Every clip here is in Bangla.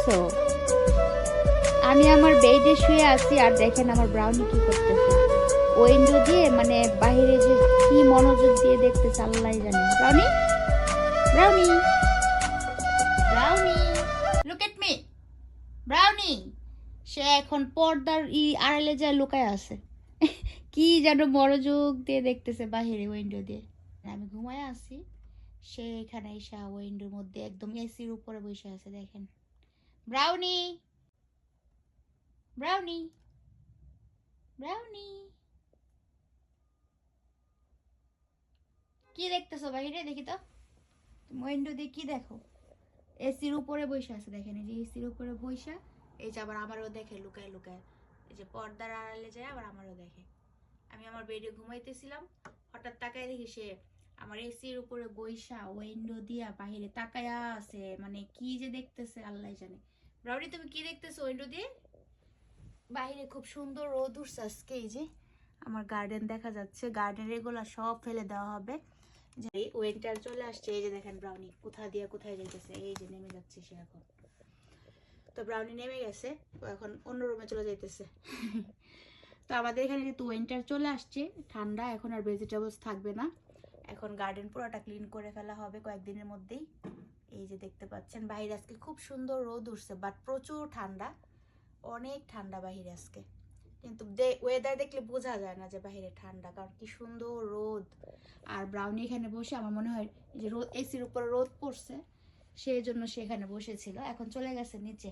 দেখতেছো? আমি আমার বেডে শুয়ে আছি আর দেখেন আমার ব্রাউনি কি করতেছে। উইন্ডো দিয়ে মানে বাইরে যে কি মনোযোগ দিয়ে দেখতেছে আল্লাহই জানে। Brownie, brownie, brownie, look at me. Brownie, সে এখন পর্দার আড়ালে যায় লুকায় আছে। কি যেন মনোযোগ দিয়ে দেখতেছে বাহিরে উইন্ডো দিয়ে। আমি ঘুমায় আছি, সে এখানে এসে উইন্ডোর মধ্যে একদম এসির উপরে বসে আছে দেখেন। ব্রাউনি, ব্রাউনি, ব্রাউনি, কি দেখতেছো বাহিরে? দেখি তো, তুমি উইন্ডো দিয়ে কি দেখো? এসির উপরে বসে আছে দেখেন, এই যে এসির উপরে বসে, এই যে আবার আমারও দেখে লুকায় লুকায়, এই যে পর্দার আড়ালে যায় আবার আমারও দেখে। আমি আমার বেডে ঘুমাইতেছিলাম, হঠাৎ তাকায় দেখি সে আমার এসির উপরে বইসা উইন্ডো দিয়া বাহিরে তাকায়া আছে, মানে কি যে দেখতেছে আল্লাহ জানে। ব্রাউনি, তুমি কি দেখতেছো উইন্ডো দিয়ে? বাইরে খুব সুন্দর রোদ উঠছে আজকে, এই যে আমার গার্ডেন দেখা যাচ্ছে, গার্ডেনের এগুলা সব ফেলে দেওয়া হবে। যে উইন্টার চলে আসছে, এই যে দেখেন ব্রাউনি কোথা দিয়ে কোথায় যাইতেছে, এই যে নেমে যাচ্ছে সে এখন। তো ব্রাউনি নেমে গেছে, ও এখন অন্য রুমে চলে যাইতেছে। তো আমাদের এখানে যেহেতু উইন্টার চলে আসছে, ঠান্ডা, এখন আর ভেজিটেবলস থাকবে না, এখন গার্ডেন পুরোটা ক্লিন করে ফেলা হবে কয়েকদিনের মধ্যেই। এই যে দেখতে পাচ্ছেন বাইরে আজকে খুব সুন্দর রোদ উঠছে, বাট প্রচুর ঠান্ডা, অনেক ঠান্ডা বাহিরে আজকে। কিন্তু ওয়েদার দেখলে বোঝা যায় না যে বাহিরে ঠান্ডা, কারণ কি সুন্দর রোদ। আর ব্রাউনি এখানে বসে, আমার মনে হয় যে রোদ, এসির উপরে রোদ পড়ছে, সেই জন্য সে এখানে বসেছিল, এখন চলে গেছে নিচে।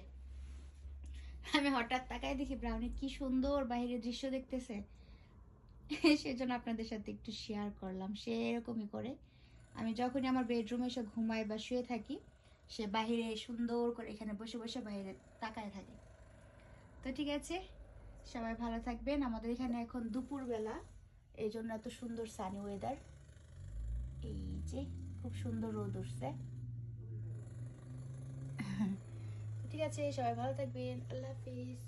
আমি হঠাৎ তাকায় দেখি ব্রাউনি কি সুন্দর বাইরে দৃশ্য দেখতেছে, সেজন্য আপনাদের সাথে একটু শেয়ার করলাম। সে এরকমই করে, আমি যখনই আমার বেডরুমে এসে ঘুমাই বা শুয়ে থাকি, সে বাহিরে সুন্দর করে এখানে বসে বসে বাইরে তাকায় থাকে। তো ঠিক আছে, সবাই ভালো থাকবেন। আমাদের এখানে এখন দুপুরবেলা, এই জন্য এত সুন্দর সানি ওয়েদার। এই যে খুব সুন্দর রোদ উঠছে। ঠিক আছে, সবাই ভালো থাকবেন, আল্লাহ হাফিজ।